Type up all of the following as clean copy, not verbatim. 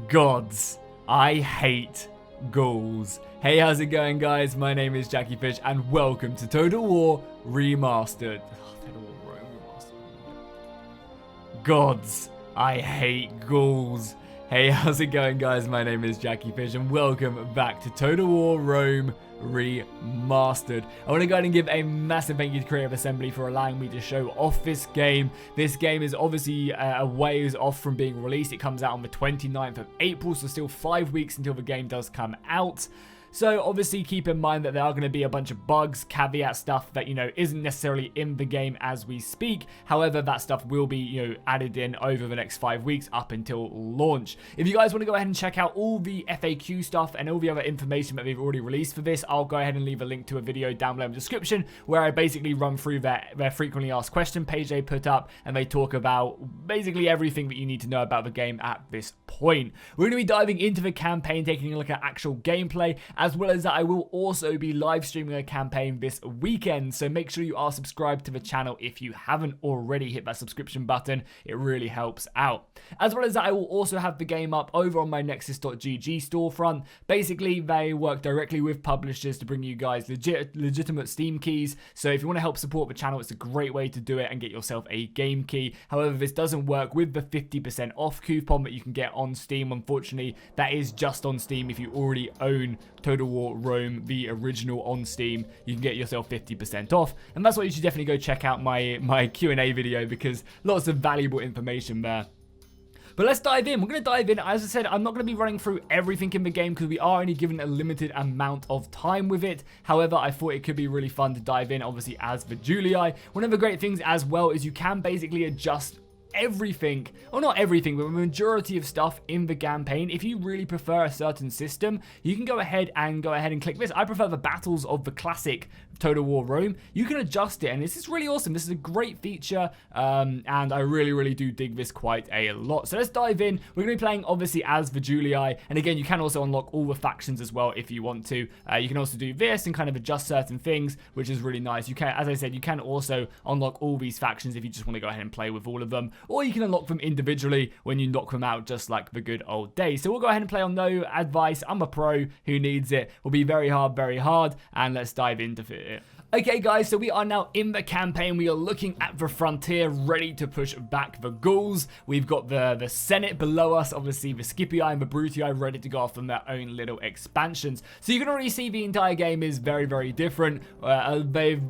Gods, I hate ghouls. Hey, how's it going, guys? My name is Jackie Fish, and welcome to Total War Remastered. Total War Rome Remastered. Gods, I hate ghouls. Hey, how's it going, guys? My name is Jackie Fish, and welcome back to Total War Rome Remastered. I want to go ahead and give a massive thank you to Creative Assembly for allowing me to show off this game. This game is obviously a ways off from being released. It comes out on the 29th of April, so still 5 weeks until the game does come out. So obviously keep in mind that there are going to be a bunch of bugs, caveat stuff that, isn't necessarily in the game as we speak. However, that stuff will be, added in over the next 5 weeks up until launch. If you guys want to go ahead and check out all the FAQ stuff and all the other information that they've already released for this, I'll go ahead and leave a link to a video down below in the description where I basically run through their frequently asked question page they put up, and they talk about basically everything that you need to know about the game at this point. We're going to be diving into the campaign, taking a look at actual gameplay, as well as that I will also be live streaming a campaign this weekend, so make sure you are subscribed to the channel if you haven't already. Hit that subscription button, it really helps out. As well as that, I will also have the game up over on my Nexus.gg storefront. Basically, they work directly with publishers to bring you guys legitimate Steam keys, so if you want to help support the channel, it's a great way to do it and get yourself a game key. However, this doesn't work with the 50% off coupon that you can get on Steam. Unfortunately, that is just on Steam. If you already own Total War Rome, the original, on Steam, you can get yourself 50% off, and that's why you should definitely go check out my Q&A video, because lots of valuable information there. But let's dive in. We're going to dive in. As I said, I'm not going to be running through everything in the game because we are only given a limited amount of time with it. However, I thought it could be really fun to dive in, obviously, as the Julii. One of the great things as well is you can basically adjust everything, or not everything, but the majority of stuff in the campaign. If you really prefer a certain system, you can go ahead and click this. I prefer the battles of the classic Total War Rome. You can adjust it, and this is really awesome. This is a great feature, and I really do dig this quite a lot. So let's dive in. We're going to be playing obviously as the Julii, and again, you can also unlock all the factions as well if you want to. You can also do this and kind of adjust certain things, which is really nice. You can, as I said, you can also unlock all these factions if you just want to go ahead and play with all of them, or you can unlock them individually when you knock them out, just like the good old days. So we'll go ahead and play on no advice. I'm a pro who needs it. Will be very hard, and let's dive into it. Okay, guys, so we are now in the campaign. We are looking at the frontier, ready to push back the ghouls. We've got the Senate below us, obviously the Scipii and the Brutii ready to go off on their own little expansions. So you can already see the entire game is very different. They've,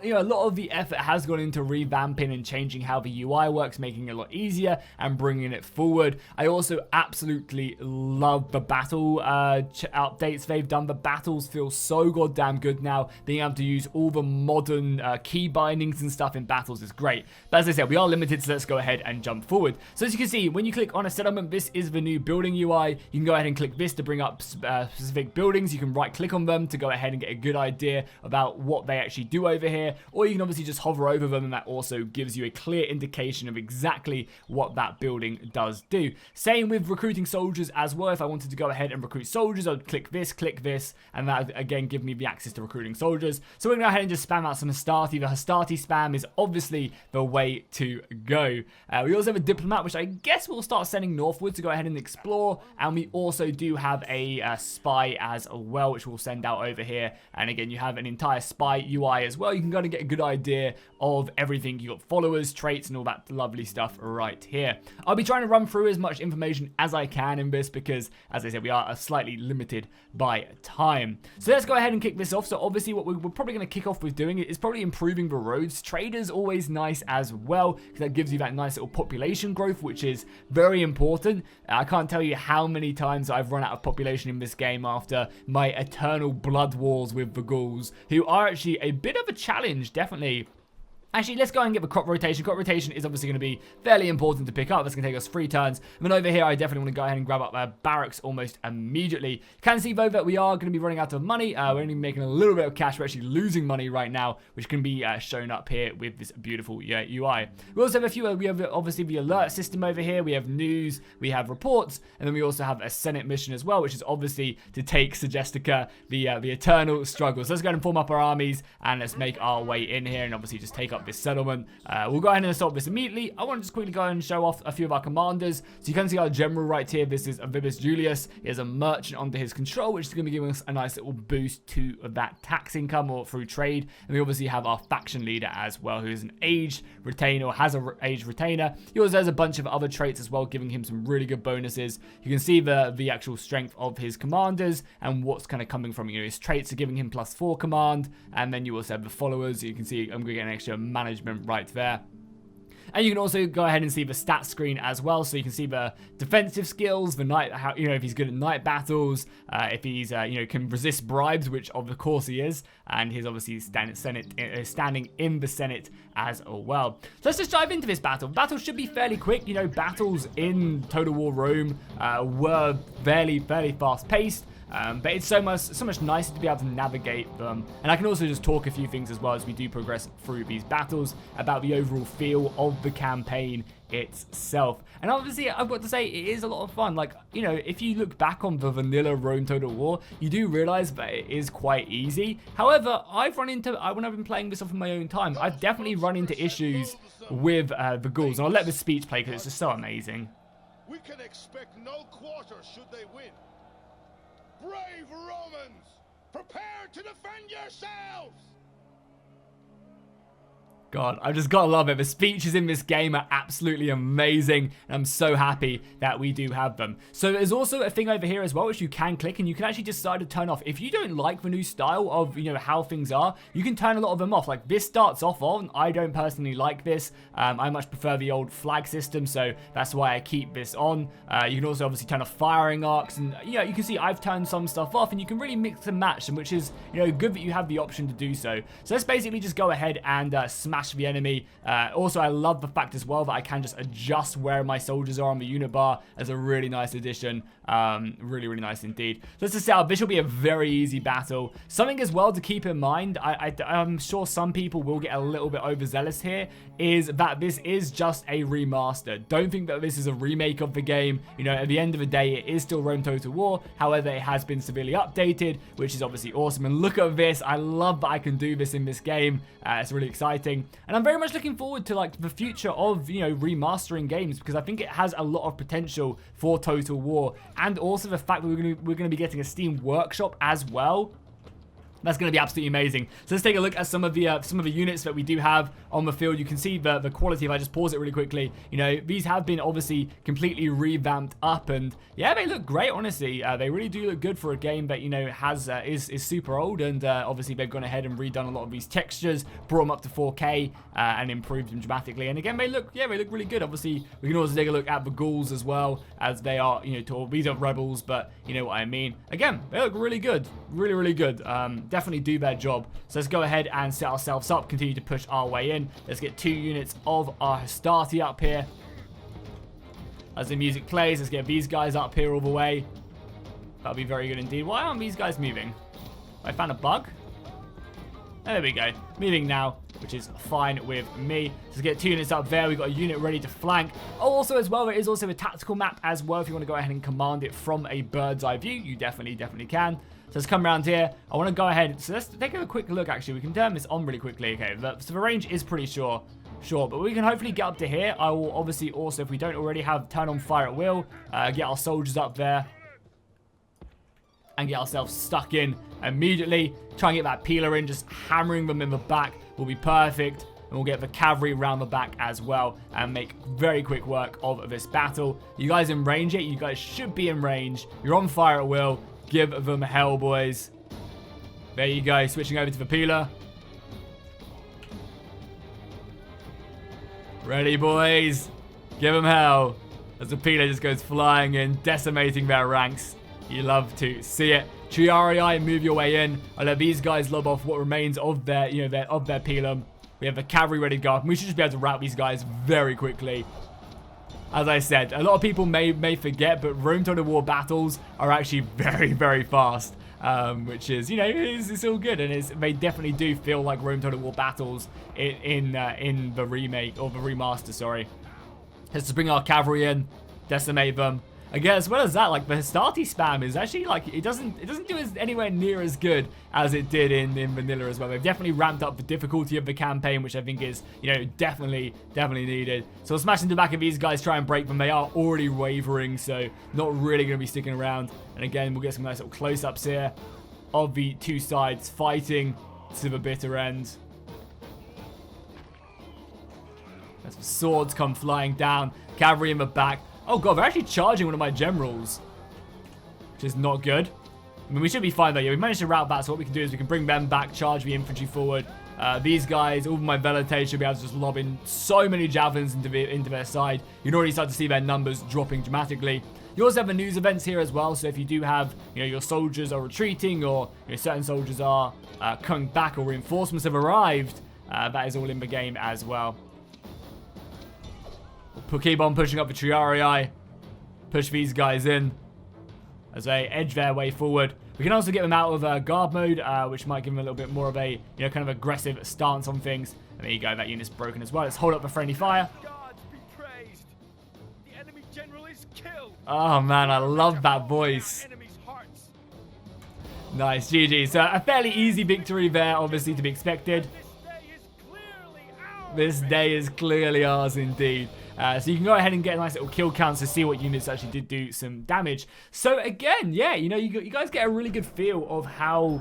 a lot of the effort has gone into revamping and changing how the UI works, making it a lot easier and bringing it forward. I also absolutely love the battle updates they've done. The battles feel so goddamn good now. Being able to use all the modern key bindings and stuff in battles is great. But as I said, we are limited, so let's go ahead and jump forward. So as you can see, when you click on a settlement, this is the new building UI. You can go ahead and click this to bring up specific buildings. You can right click on them to go ahead and get a good idea about what they actually do over here, or you can obviously just hover over them, and that also gives you a clear indication of exactly what that building does do. Same with recruiting soldiers as well. If I wanted to go ahead and recruit soldiers, I'd click this, and that again give me the access to recruiting soldiers. So we're going to go ahead and just spam out some Hastati. The Hastati spam is obviously the way to go. We also have a diplomat, which I guess we'll start sending northwards to go ahead and explore, and we also do have a spy as well, which we'll send out over here. And again, you have an entire spy UI as well. You can kind of get a good idea of everything. You got followers, traits, and all that lovely stuff right here. I'll be trying to run through as much information as I can in this because, as I said, we are slightly limited by time. So let's go ahead and kick this off. So obviously what we're probably going to kick off with doing it is probably improving the roads. Trade is always nice as well, because that gives you that nice little population growth, which is very important. I can't tell you how many times I've run out of population in this game after my eternal blood wars with the ghouls, who are actually a bit of a challenge, definitely. Actually, let's go and get the crop rotation. Crop rotation is obviously going to be fairly important to pick up. That's going to take us 3 turns. And then over here, I definitely want to go ahead and grab up barracks almost immediately. You can see, though, that we are going to be running out of money. We're only making a little bit of cash. We're actually losing money right now, which can be shown up here with this beautiful UI. We also have a few, we have obviously the alert system over here. We have news, we have reports, and then we also have a Senate mission as well, which is obviously to take Segestica, the eternal struggle. So let's go ahead and form up our armies, and let's make our way in here and obviously just take up up this settlement. We'll go ahead and assault this immediately. I want to just quickly go and show off a few of our commanders. So you can see our general right here. This is Vibus Julius. He has a merchant under his control, which is going to be giving us a nice little boost to that tax income or through trade. And we obviously have our faction leader as well, who is an aged retainer or has an aged retainer. He also has a bunch of other traits as well, giving him some really good bonuses. You can see the actual strength of his commanders and what's kind of coming from, his traits are giving him +4 command, and then you also have the followers. You can see I'm going to get an extra management right there. And you can also go ahead and see the stats screen as well, so you can see the defensive skills, the night, how, if he's good at night battles, if he's can resist bribes, which of course he is, and he's obviously standing in the Senate as well. So let's just dive into this battle. Battle should be fairly quick. Battles in Total War Rome were fairly fast paced. But it's so much nicer to be able to navigate them. And I can also just talk a few things as well as we do progress through these battles about the overall feel of the campaign itself. And obviously, I've got to say, it is a lot of fun. Like, if you look back on the vanilla Rome Total War, you do realize that it is quite easy. However, when I've been playing this off in my own time, I've definitely run into issues with the Gauls. And I'll let the speech play because it's just so amazing. We can expect no quarter should they win. Brave Romans, prepare to defend yourselves! God, I just gotta love it. The speeches in this game are absolutely amazing, and I'm so happy that we do have them. So there's also a thing over here as well, which you can click, and you can actually decide to turn off. If you don't like the new style of, how things are, you can turn a lot of them off. Like, this starts off on. I don't personally like this. I much prefer the old flag system, so that's why I keep this on. You can also obviously turn off firing arcs, and, you can see I've turned some stuff off, and you can really mix and match them, which is, good that you have the option to do so. So let's basically just go ahead and smash the enemy. Also, I love the fact as well that I can just adjust where my soldiers are on the unit bar as a really nice addition. Really nice indeed. So let's just say this will be a very easy battle. Something as well to keep in mind, I'm sure some people will get a little bit overzealous here, is that this is just a remaster. Don't think that this is a remake of the game. At the end of the day, it is still Rome Total War. However, it has been severely updated, which is obviously awesome. And look at this. I love that I can do this in this game. It's really exciting. And I'm very much looking forward to the future of, remastering games, because I think it has a lot of potential for Total War. And also the fact that we're going to be getting a Steam Workshop as well. That's going to be absolutely amazing. So let's take a look at some of the units that we do have on the field. You can see the quality. If I just pause it really quickly, these have been obviously completely revamped up, and yeah, they look great. Honestly, they really do look good for a game that is super old, and obviously they've gone ahead and redone a lot of these textures, brought them up to 4K, and improved them dramatically. And again, they look really good. Obviously, we can also take a look at the Gauls as well, as they are these are rebels, but you know what I mean. Again, they look really good, really good. Definitely do their job. So let's go ahead and set ourselves up, continue to push our way in. Let's get 2 units of our Hastati up here. As the music plays, let's get these guys up here all the way. That'll be very good indeed. Why aren't these guys moving? I found a bug. There we go. Moving now, which is fine with me. Let's get 2 units up there. We've got a unit ready to flank. Oh, also as well, there is also a tactical map as well. If you want to go ahead and command it from a bird's eye view, you definitely can. So let's come around here. I want to go ahead. So let's take a quick look, actually. We can turn this on really quickly. Okay, so the range is pretty short, but we can hopefully get up to here. I will obviously also, if we don't already have turn on fire at will, get our soldiers up there and get ourselves stuck in immediately. Try and get that peeler in, just hammering them in the back will be perfect. And we'll get the cavalry around the back as well and make very quick work of this battle. You guys in range yet? You guys should be in range. You're on fire at will. Give them hell, boys. There you go. Switching over to the peeler. Ready, boys. Give them hell. As the peeler just goes flying in, decimating their ranks. You love to see it. Triarii, move your way in. I'll let these guys lob off what remains of their, of their peeler. We have the cavalry ready to go. We should just be able to rout these guys very quickly. As I said, a lot of people may forget, but Rome Total War battles are actually very fast, which is, it's all good, and they definitely do feel like Rome Total War battles in the remake, or the remaster, sorry. Let's just bring our cavalry in, decimate them. I guess as well as that, like the Hastati spam is actually like it doesn't do as anywhere near as good as it did in vanilla as well. They've definitely ramped up the difficulty of the campaign, which I think is, you know, definitely needed. So we'll smash into the back of these guys, try and break them. They are already wavering, so not really going to be sticking around. And again, we'll get some nice little close-ups here of the two sides fighting to the bitter end. As the swords come flying down, cavalry in the back. Oh god, they're actually charging one of my generals, which is not good. I mean, we should be fine though. Yeah, we managed to rout that, so what we can do is we can bring them back, charge the infantry forward. These guys, all of my Velate should be able to just lob in so many javelins into their side. You can already start to see their numbers dropping dramatically. You also have the news events here as well, so if you do have, you know, your soldiers are retreating or, you know, certain soldiers are coming back or reinforcements have arrived, that is all in the game as well. We'll keep on pushing up the Triarii, push these guys in as they edge their way forward. We can also get them out of guard mode, which might give them a little bit more of a, you know, kind of aggressive stance on things. And there you go, that unit's broken as well. Let's hold up the friendly fire. The enemy general is killed. Oh man, I love that voice. Nice, GG. So a fairly easy victory there, obviously to be expected. This day is clearly ours indeed. So you can go ahead and get a nice little kill counts to see what units actually did do some damage. So again, yeah, you know, you guys get a really good feel of how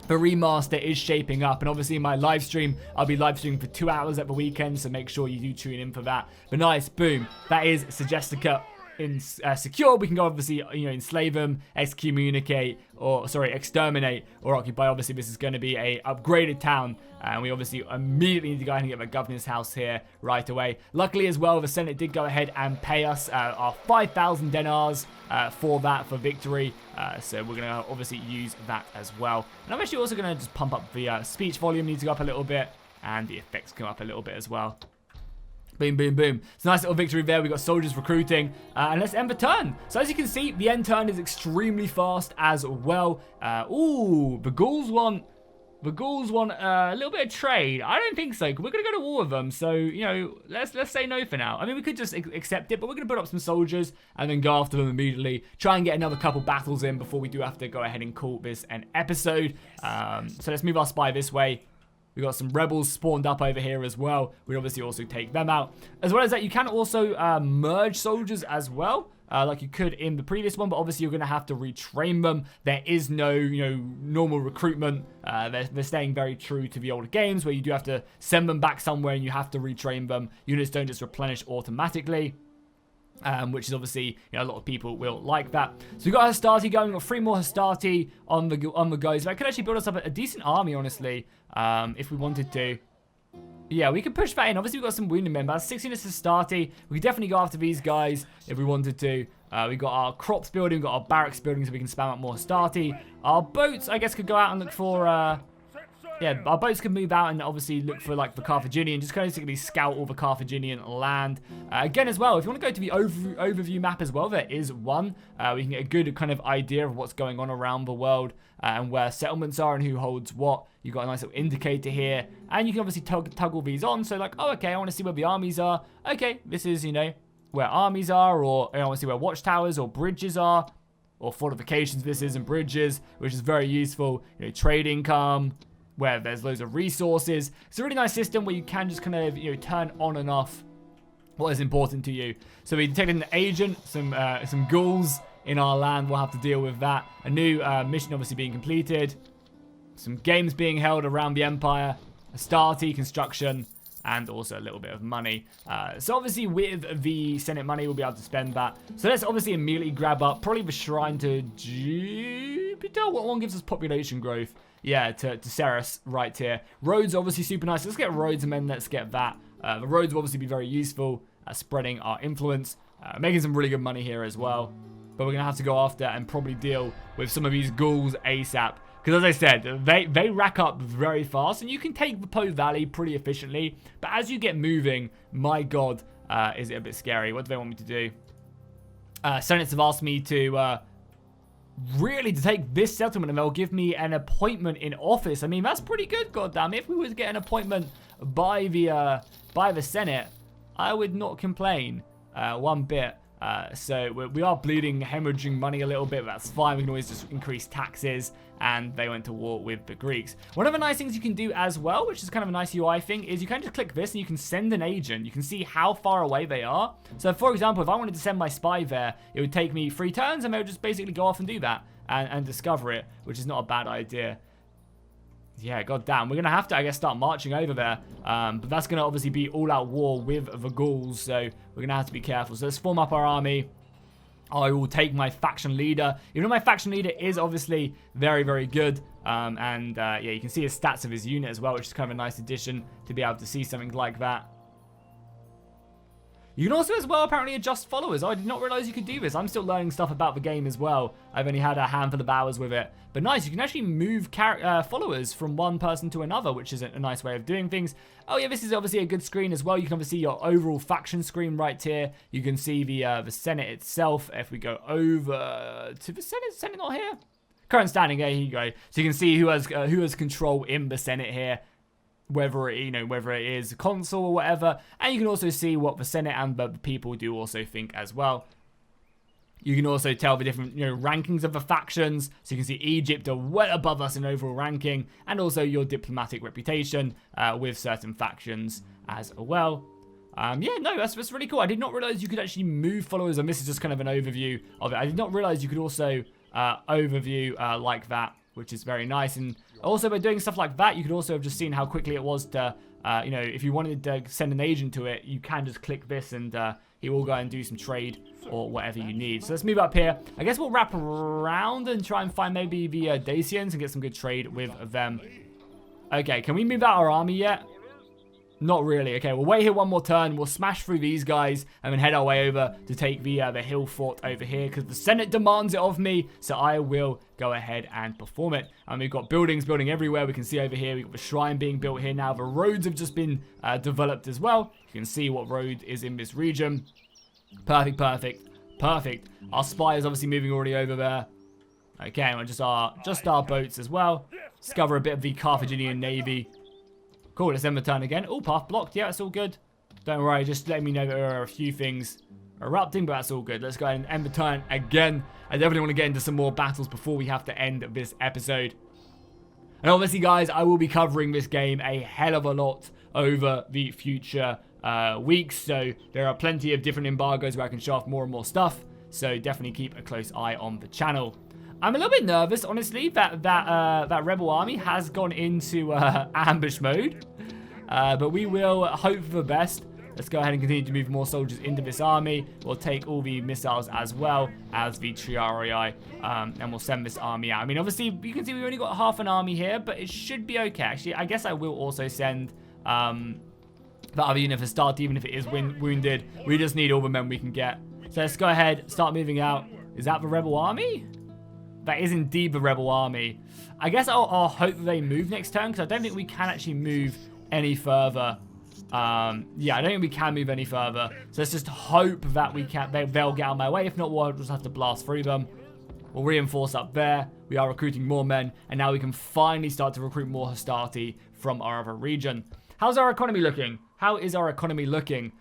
the remaster is shaping up. And obviously in my live stream, I'll be live streaming for 2 hours at the weekend, so make sure you do tune in for that. But nice, boom, that is Segestica in secure. We can go obviously, you know, enslave them, exterminate or occupy. Obviously this is going to be a upgraded town, and we obviously immediately need to go ahead and get the governor's house here right away. Luckily as well, the Senate did go ahead and pay us our 5,000 dinars for that, for victory, so we're going to obviously use that as well. And I'm actually also going to just pump up the speech volume, needs to go up a little bit, and the effects come up a little bit as well. Boom, boom, boom. It's a nice little victory there. We've got soldiers recruiting. And let's end the turn. So as you can see, the end turn is extremely fast as well. Ooh, the Gauls want a little bit of trade. I don't think so. We're going to go to war with them. So, you know, let's say no for now. I mean, we could just accept it, but we're going to put up some soldiers and then go after them immediately. Try and get another couple battles in before we do have to go ahead and call this an episode. So let's move our spy this way. We've got some rebels spawned up over here as well. We'd obviously also take them out. As well as that, you can also merge soldiers as well, like you could in the previous one, but obviously you're going to have to retrain them. There is no, you know, normal recruitment. They're staying very true to the older games where you do have to send them back somewhere and you have to retrain them. Units don't just replenish automatically. Which is obviously, you know, a lot of people will like that. So we've got Hastati going. We've got 3 more Hastati on the go. So I could actually build us up a decent army, honestly, if we wanted to. Yeah, we could push that in. Obviously, we've got some wounded men, but 16 is Hastati. We could definitely go after these guys if we wanted to. We've got our crops building, we've got our barracks building, so we can spam out more Hastati. Our boats, I guess, could go out and look for... yeah, our boats can move out and obviously look for, like, the Carthaginian, just basically scout all the Carthaginian land. Again, as well, if you want to go to the overview map as well, there is one. We can get a good kind of idea of what's going on around the world and where settlements are and who holds what. You've got a nice little indicator here, and you can obviously toggle these on. So, like, oh, okay, I want to see where the armies are. Okay, this is, you know, where armies are, or I want to see where watchtowers or bridges are, or fortifications this is, and bridges, which is very useful. You know, trade income, where there's loads of resources. It's a really nice system where you can just kind of, you know, turn on and off what is important to you. So we detected an agent, some ghouls in our land. We'll have to deal with that. A new mission obviously being completed. Some games being held around the Empire. Hastati construction. And also a little bit of money. So obviously with the Senate money, we'll be able to spend that. So let's obviously immediately grab up probably the Shrine to Jupiter. What one gives us population growth? Yeah, to Ceres right here. Roads obviously super nice. Let's get roads and then let's get that. The roads will obviously be very useful at spreading our influence. Making some really good money here as well. But we're going to have to go after and probably deal with some of these ghouls ASAP. Because as I said, they rack up very fast. And you can take the Po Valley pretty efficiently. But as you get moving, my god, is it a bit scary. What do they want me to do? Senates have asked me to... really to take this settlement, and they'll give me an appointment in office. I mean, that's pretty good, goddamn. If we were to get an appointment by the Senate, I would not complain one bit. So we are bleeding, hemorrhaging money a little bit, but that's fine. We can always just increase taxes, and they went to war with the Greeks. One of the nice things you can do as well, which is kind of a nice UI thing, is you can just click this and you can send an agent. You can see how far away they are. So for example, if I wanted to send my spy there, it would take me 3 turns, and they would just basically go off and do that and discover it, which is not a bad idea. Yeah, goddamn. We're going to have to, I guess, start marching over there. But that's going to obviously be all-out war with the Gauls, so we're going to have to be careful. So let's form up our army. I will take my faction leader. Even though my faction leader is obviously very, very good. Yeah, you can see his stats of his unit as well, which is kind of a nice addition to be able to see something like that. You can also as well apparently adjust followers. I did not realize you could do this. I'm still learning stuff about the game as well. I've only had a handful of hours with it. But nice, you can actually move followers from one person to another, which is a nice way of doing things. Oh yeah, this is obviously a good screen as well. You can obviously see your overall faction screen right here. You can see the Senate itself. If we go over to the Senate not here? Current standing, there you go. So you can see who has control in the Senate here. Whether it is consul or whatever, and you can also see what the Senate and the people do also think as well. You can also tell the different rankings of the factions, so you can see Egypt are well above us in overall ranking, and also your diplomatic reputation with certain factions as well. Yeah, no, that's really cool. I did not realize you could actually move followers, and this is just kind of an overview of it. I did not realize you could also overview like that, which is very nice. And also by doing stuff like that, you could also have just seen how quickly it was to, if you wanted to send an agent to it, you can just click this and he will go and do some trade or whatever you need. So let's move up here. I guess we'll wrap around and try and find maybe the Dacians and get some good trade with them. Okay, can we move out our army yet? Not really. Okay, we'll wait here one more turn. We'll smash through these guys and then head our way over to take the hill fort over here because the Senate demands it of me. So I will go ahead and perform it. And we've got building everywhere. We can see over here. We've got the shrine being built here now. The roads have just been developed as well. You can see what road is in this region. Perfect, perfect, perfect. Our spy is obviously moving already over there. Okay, and just our boats as well. Discover a bit of the Carthaginian navy. Cool, let's end the turn again. Oh, path blocked. Yeah, it's all good. Don't worry, just let me know that there are a few things erupting, but that's all good. Let's go ahead and end the turn again. I definitely want to get into some more battles before we have to end this episode. And obviously, guys, I will be covering this game a hell of a lot over the future weeks. So there are plenty of different embargoes where I can show off more and more stuff. So definitely keep a close eye on the channel. I'm a little bit nervous, honestly, that rebel army has gone into ambush mode. But we will hope for the best. Let's go ahead and continue to move more soldiers into this army. We'll take all the missiles as well as the Triarii, and we'll send this army out. I mean, obviously, you can see we've only got half an army here, but it should be okay. Actually, I guess I will also send the other unit for start, even if it is wounded. We just need all the men we can get. So let's go ahead, start moving out. Is that the rebel army? That is indeed the rebel army. I guess I'll hope that they move next turn, because I don't think we can actually move any further. Yeah, I don't think we can move any further. So let's just hope that they'll get out of my way. If not, we'll just have to blast through them. We'll reinforce up there. We are recruiting more men, and now we can finally start to recruit more hostility from our other region. How's our economy looking? How is our economy looking?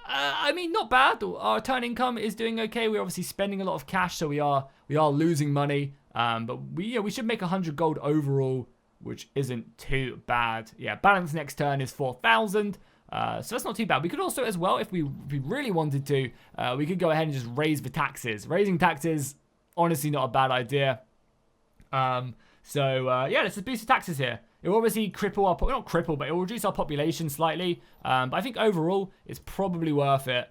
I mean, not bad. Our return income is doing okay. We're obviously spending a lot of cash, so we are losing money. But we should make 100 gold overall, which isn't too bad. Yeah, balance next turn is 4,000. So that's not too bad. We could also, as well, if we really wanted to, we could go ahead and just raise the taxes. Raising taxes, honestly, not a bad idea. Yeah, let's just boost the taxes here. It will obviously cripple our, not cripple, but it will reduce our population slightly. But I think overall, it's probably worth it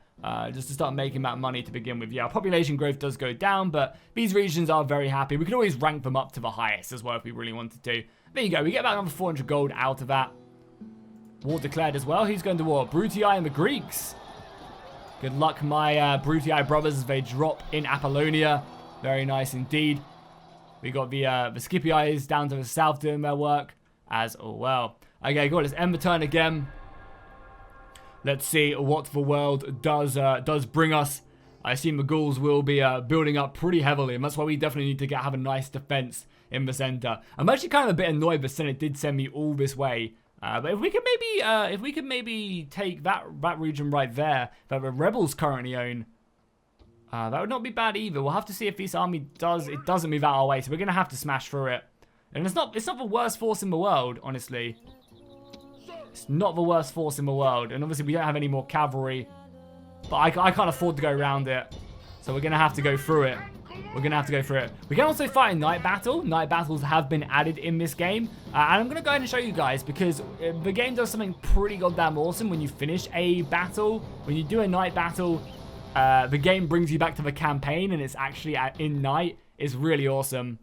just to start making that money to begin with. Yeah, our population growth does go down, but these regions are very happy. We could always rank them up to the highest as well if we really wanted to. There you go. We get about another 400 gold out of that. War declared as well. Who's going to war? Brutii and the Greeks. Good luck, my Brutii brothers, as they drop in Apollonia. Very nice indeed. We got the Scipii down to the south doing their work as well. Okay, cool. Let's end the turn again. Let's see what the world does bring us. I assume the Gauls will be building up pretty heavily, and that's why we definitely need to have a nice defense in the center. I'm actually kind of a bit annoyed the Senate did send me all this way. But if we could maybe take that region right there that the rebels currently own. That would not be bad either. We'll have to see if this army doesn't move out our way. So we're going to have to smash through it. And it's not the worst force in the world, honestly. It's not the worst force in the world. And obviously we don't have any more cavalry. But I can't afford to go around it. So we're going to have to go through it. We're going to have to go through it. We can also fight a night battle. Night battles have been added in this game. And I'm going to go ahead and show you guys because the game does something pretty goddamn awesome when you finish a battle. When you do a night battle, the game brings you back to the campaign and it's actually in night. It's really awesome.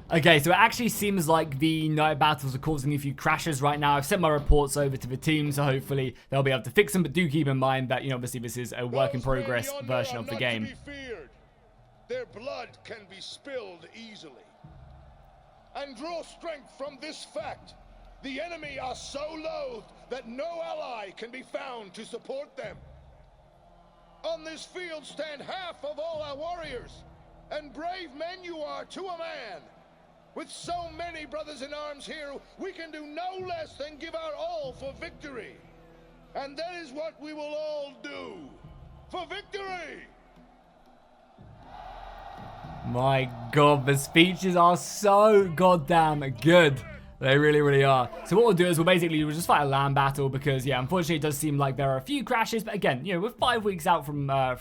Okay, so it actually seems like the night battles are causing a few crashes right now. I've sent my reports over to the team, so hopefully they'll be able to fix them. But do keep in mind that, you know, obviously this is a work in progress version of the game. Their blood can be spilled easily. And draw strength from this fact. The enemy are so loathed that no ally can be found to support them. On this field stand half of all our warriors, and brave men you are to a man. With so many brothers in arms here, we can do no less than give our all for victory. And that is what we will all do. For victory! My god, the speeches are so goddamn good. They really, really are. So what we'll do is we'll just fight a land battle because, yeah, unfortunately it does seem like there are a few crashes. But again, you know, we're 5 weeks out from a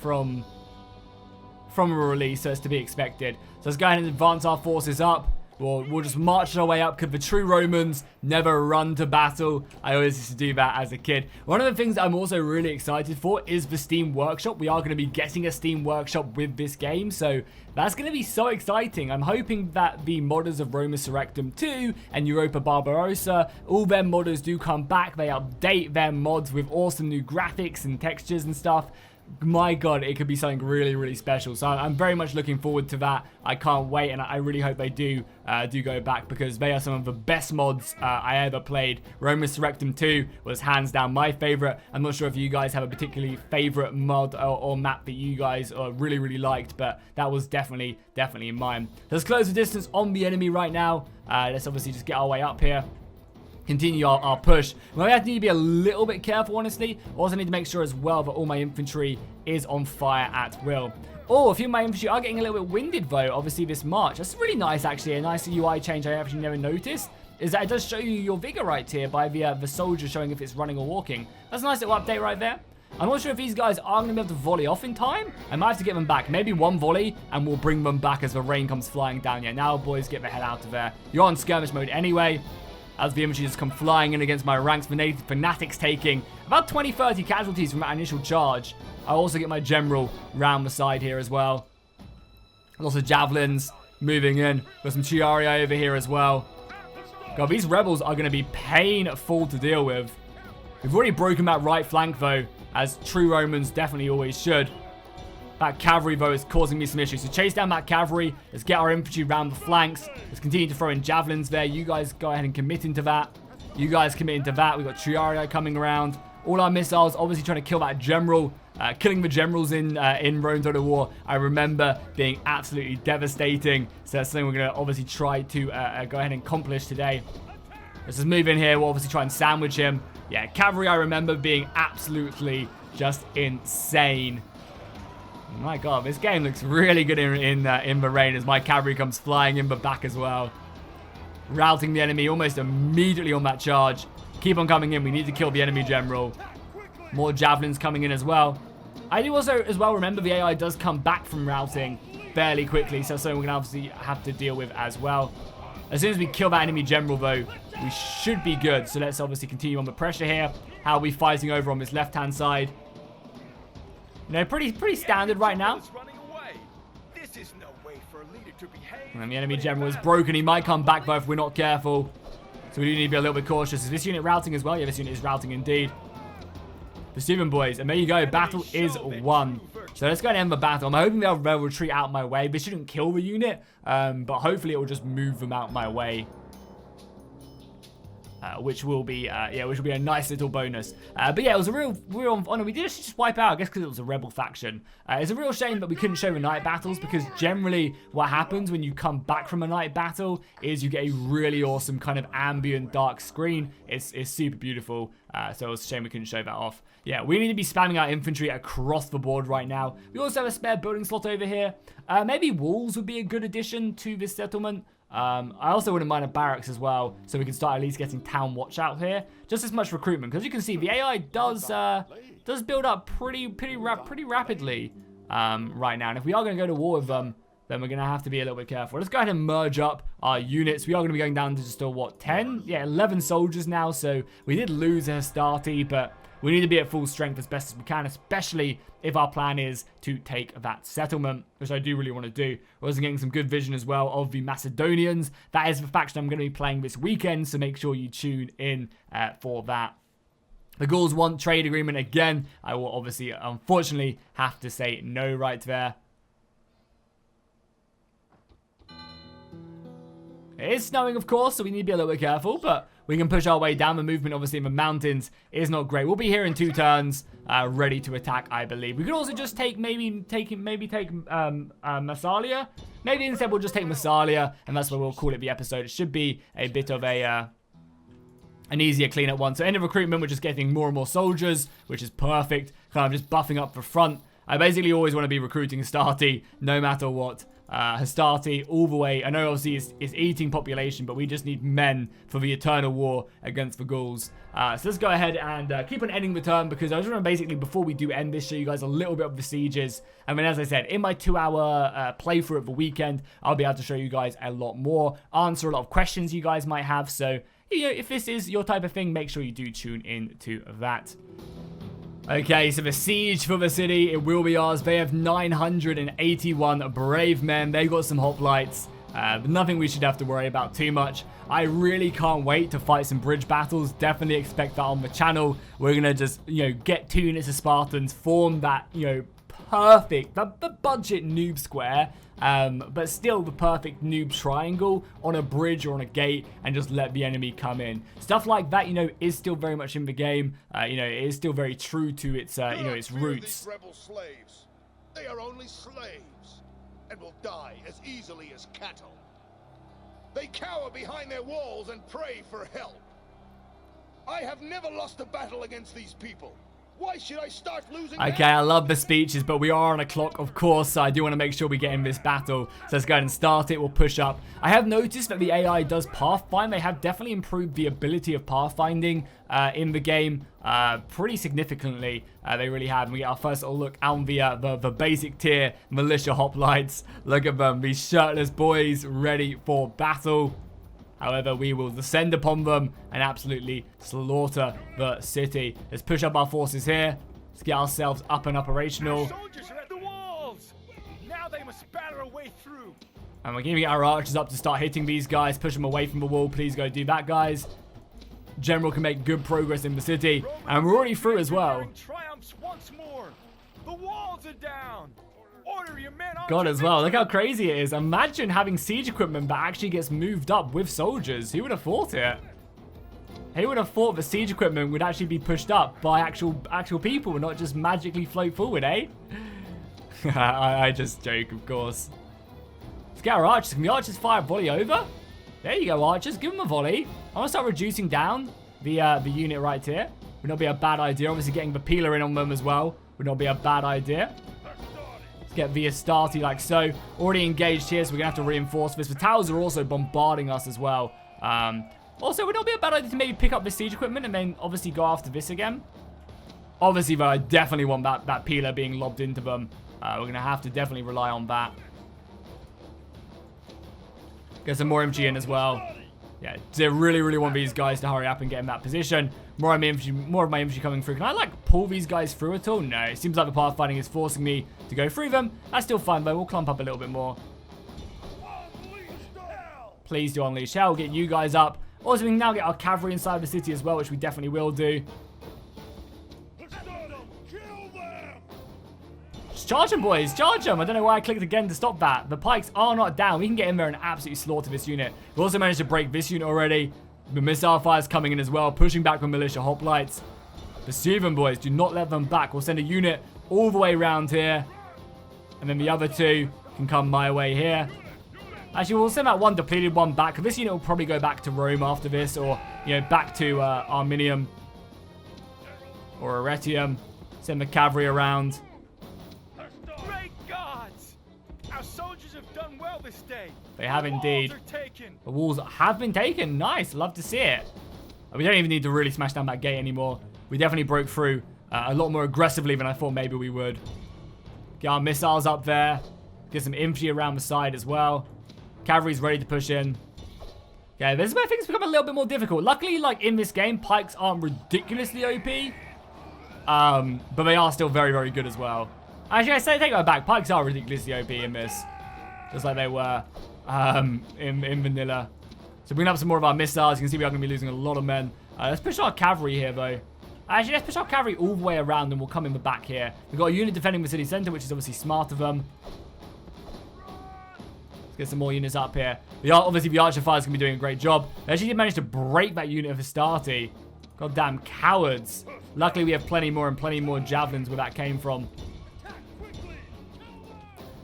release, so it's to be expected. So let's go ahead and advance our forces up. We'll just march our way up because the true Romans never run to battle. I always used to do that as a kid. One of the things I'm also really excited for is the Steam Workshop. We are going to be getting a Steam Workshop with this game, so that's going to be so exciting. I'm hoping that the modders of Roma Surrectum 2 and Europa Barbarossa, all their modders do come back. They update their mods with awesome new graphics and textures and stuff. My god, it could be something really, really special. So I'm very much looking forward to that. I can't wait, and I really hope they do go back because they are some of the best mods I ever played. Roma Surrectum 2 was hands down my favorite. I'm not sure if you guys have a particularly favorite mod or map that you guys really, really liked, but that was definitely mine. Let's close the distance on the enemy right now. Let's obviously just get our way up here. Continue our push. We have to be a little bit careful, honestly. Also need to make sure as well that all my infantry is on fire at will. Oh, a few of my infantry are getting a little bit winded, though, obviously, this march. That's really nice, actually. A nice UI change I actually never noticed is that it does show you your vigor right here by the soldier showing if it's running or walking. That's a nice little update right there. I'm not sure if these guys are going to be able to volley off in time. I might have to get them back. Maybe one volley, and we'll bring them back as the rain comes flying down. Yeah, now, boys, get the hell out of there. You're on skirmish mode anyway. As the infantry just come flying in against my ranks, fanatics taking about 20-30 casualties from that initial charge. I also get my general round the side here as well. Lots of javelins moving in. Got some Chiari over here as well. God, these rebels are going to be painful to deal with. We've already broken that right flank, though, as true Romans definitely always should. That cavalry, though, is causing me some issues. So chase down that cavalry. Let's get our infantry around the flanks. Let's continue to throw in javelins there. You guys go ahead and commit into that. You guys commit into that. We've got Triarii coming around. All our missiles, obviously trying to kill that general. Killing the generals in Rome Total War, I remember being absolutely devastating. So that's something we're going to obviously try to go ahead and accomplish today. Let's just move in here. We'll obviously try and sandwich him. Yeah, cavalry, I remember being absolutely just insane. My god, this game looks really good in the rain as my cavalry comes flying in the back as well. Routing the enemy almost immediately on that charge. Keep on coming in. We need to kill the enemy general. More javelins coming in as well. I do also as well remember the AI does come back from routing fairly quickly, so something we're going to obviously have to deal with as well. As soon as we kill that enemy general, though, we should be good. So let's obviously continue on the pressure here. How are we fighting over on this left-hand side? You know, pretty standard right now. And the enemy general is broken. He might come back, though, if we're not careful. So we do need to be a little bit cautious. Is this unit routing as well? Yeah, this unit is routing indeed. The Stephen boys. And there you go. Battle is won. So let's go and end the battle. I'm hoping they'll retreat out my way. This shouldn't kill the unit. But hopefully it will just move them out my way. which will be a nice little bonus. But yeah, it was a real honor. We did just wipe out, I guess, because it was a rebel faction. It's a real shame that we couldn't show the night battles, because generally what happens when you come back from a night battle is you get a really awesome kind of ambient dark screen. It's super beautiful. So it was a shame we couldn't show that off. Yeah, we need to be spamming our infantry across the board right now. We also have a spare building slot over here. Maybe walls would be a good addition to this settlement. I also wouldn't mind a barracks as well, so we can start at least getting town watch out here. Just as much recruitment, because you can see the AI does build up pretty rapidly right now. And if we are going to go to war with them, then we're going to have to be a little bit careful. Let's go ahead and merge up our units. We are going to be going down to just, what, 10? Yeah, 11 soldiers now, so we did lose a Hastati, but we need to be at full strength as best as we can, especially if our plan is to take that settlement, which I do really want to do. We're also getting some good vision as well of the Macedonians. That is the faction I'm going to be playing this weekend, so make sure you tune in for that. The Gauls want trade agreement again. I will obviously, unfortunately, have to say no right there. It is snowing, of course, so we need to be a little bit careful, but we can push our way down. The movement, obviously, in the mountains is not great. We'll be here in 2 turns, ready to attack, I believe. We could also just take, maybe take Massalia. Maybe instead we'll just take Massalia, and that's what we'll call it the episode. It should be a bit of an easier clean-up one. So end of recruitment, we're just getting more and more soldiers, which is perfect. Kind of just buffing up the front. I basically always want to be recruiting Hastati, no matter what. Hastati all the way. I know obviously it's eating population, but we just need men for the eternal war against the Gauls. So let's go ahead and keep on ending the turn, because I just want to basically, before we do end this, show you guys a little bit of the sieges. I mean, as I said, in my 2-hour playthrough of the weekend, I'll be able to show you guys a lot more, answer a lot of questions you guys might have. So, you know, if this is your type of thing, make sure you do tune in to that. Okay, so the siege for the city, it will be ours. They have 981 brave men. They've got some hoplites, but nothing we should have to worry about too much. I really can't wait to fight some bridge battles. Definitely expect that on the channel. We're going to just, you know, get 2 units of Spartans, form that, you know, perfect, the budget noob square, but still the perfect noob triangle on a bridge or on a gate, and just let the enemy come in. Stuff like that, you know, is still very much in the game. You know, it is still very true to its, you know, its roots. These rebel slaves. They are only slaves, and will die as easily as cattle. They cower behind their walls and pray for help. I have never lost a battle against these people. Why should I start losing? Okay, I love the speeches, but we are on a clock, of course, so I do want to make sure we get in this battle. So let's go ahead and start it. We'll push up. I have noticed that the AI does pathfind. They have definitely improved the ability of pathfinding in the game pretty significantly. They really have. And we get our first little look on the basic tier militia hoplites. Look at them, these shirtless boys ready for battle. However, we will descend upon them and absolutely slaughter the city. Let's push up our forces here. Let's get ourselves up and operational. Our soldiers are at the walls. Now they must batter a way through. And we're going to get our archers up to start hitting these guys. Push them away from the wall. Please go do that, guys. General can make good progress in the city. And we're already through as well. Triumphs once more. The walls are down. Order your men on. God, as well. Look how crazy it is. Imagine having siege equipment that actually gets moved up with soldiers. Who would have thought it? Who would have thought the siege equipment would actually be pushed up by actual people and not just magically float forward, eh? I just joke, of course. Let's get our archers. Can the archers fire a volley over? There you go, archers. Give them a volley. I want to start reducing down the unit right here. Would not be a bad idea. Obviously, getting the peeler in on them as well would not be a bad idea. Get the Astarte like so. Already engaged here, so we're going to have to reinforce this. The towers are also bombarding us as well. Also, would not be a bad idea to maybe pick up the siege equipment and then obviously go after this again. Obviously, though, I definitely want that peeler being lobbed into them. We're going to have to definitely rely on that. Get some more MG in as well. Yeah, they really want these guys to hurry up and get in that position. More of my infantry coming through. Can I, like, pull these guys through at all? No, it seems like the pathfinding is forcing me to go through them. That's still fine, though. We'll clump up a little bit more. Please do unleash hell. Get you guys up. Also, we can now get our cavalry inside the city as well, which we definitely will do. Just charge them, boys. Charge them. I don't know why I clicked again to stop that. The pikes are not down. We can get in there and absolutely slaughter this unit. We also managed to break this unit already. The missile fire's coming in as well, pushing back with militia hoplites. Pursue them, boys. Do not let them back. We'll send a unit all the way around here. And then the other two can come my way here. Actually, we'll send that one depleted one back. Because this unit will probably go back to Rome after this. Or, you know, back to Arminium. Or Arretium. Send the cavalry around. Great gods! Our soldiers have done well this day. They have indeed. The walls are taken. The walls have been taken. Nice. Love to see it. We don't even need to really smash down that gate anymore. We definitely broke through a lot more aggressively than I thought maybe we would. Get our missiles up there. Get some infantry around the side as well. Cavalry's ready to push in. Yeah, this is where things become a little bit more difficult. Luckily, like in this game, pikes aren't ridiculously OP. But they are still very, very good as well. Actually, I say take that back. Pikes are ridiculously OP in this. Just like they were in vanilla. So bring up some more of our missiles. You can see we are going to be losing a lot of men. Let's push our cavalry here, though. Actually, let's push our cavalry all the way around and we'll come in the back here. We've got a unit defending the city center, which is obviously smart of them. Let's get some more units up here. Obviously, the archer fire is going to be doing a great job. They actually did manage to break that unit of Astarte. Goddamn cowards. Luckily, we have plenty more and plenty more javelins where that came from.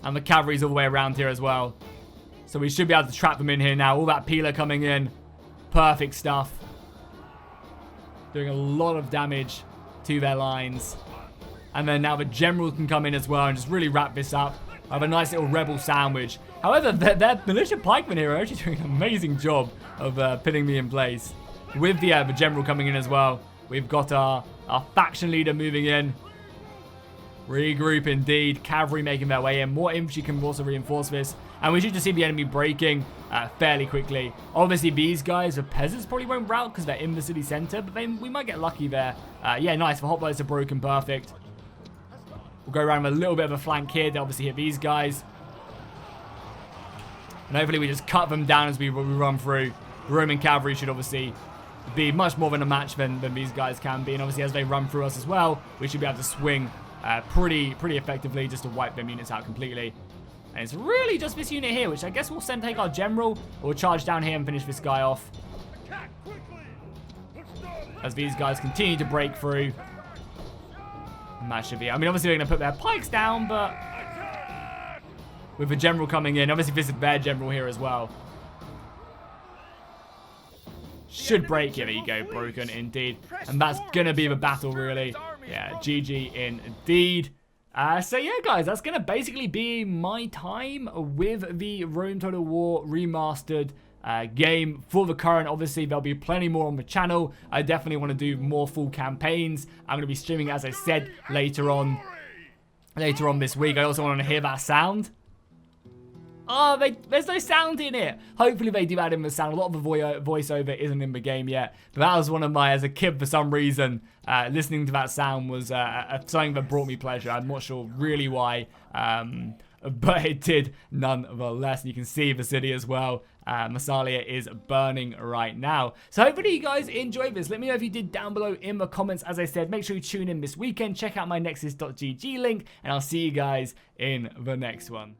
And the cavalry's all the way around here as well. So we should be able to trap them in here now. All that peeler coming in. Perfect stuff. Doing a lot of damage to their lines. And then now the general can come in as well and just really wrap this up. I have a nice little rebel sandwich. However, their militia pikemen here are actually doing an amazing job of pinning me in place. With the general coming in as well. We've got our faction leader moving in. Regroup indeed. Cavalry making their way in. More infantry can also reinforce this. And we should just see the enemy breaking fairly quickly. Obviously, these guys, the peasants, probably won't rout because they're in the city center. But we might get lucky there. Yeah, nice. The hoplites are broken. Perfect. We'll go around with a little bit of a flank here to obviously hit these guys. And hopefully we just cut them down as we run through. The Roman cavalry should obviously be much more of a match than these guys can be. And obviously as they run through us as well, we should be able to swing pretty effectively just to wipe them units out completely. And it's really just this unit here, which I guess we'll send take our general, or we'll charge down here and finish this guy off. As these guys continue to break through. And that should be, I mean, obviously they're going to put their pikes down, but with the general coming in, obviously this is their general here as well. Should break. Yeah, there you go. Broken indeed. And that's going to be the battle, really. Yeah, GG indeed. So yeah, guys, that's going to basically be my time with the Rome Total War Remastered game for the current. Obviously, there'll be plenty more on the channel. I definitely want to do more full campaigns. I'm going to be streaming, as I said, later on this week. I also want to hear that sound. Oh, there's no sound in it. Hopefully they do add in the sound. A lot of the voiceover isn't in the game yet. But that was one of my, as a kid for some reason, listening to that sound was something that brought me pleasure. I'm not sure really why. But it did nonetheless. And you can see the city as well. Massalia is burning right now. So hopefully you guys enjoyed this. Let me know if you did down below in the comments. As I said, make sure you tune in this weekend. Check out my nexus.gg link. And I'll see you guys in the next one.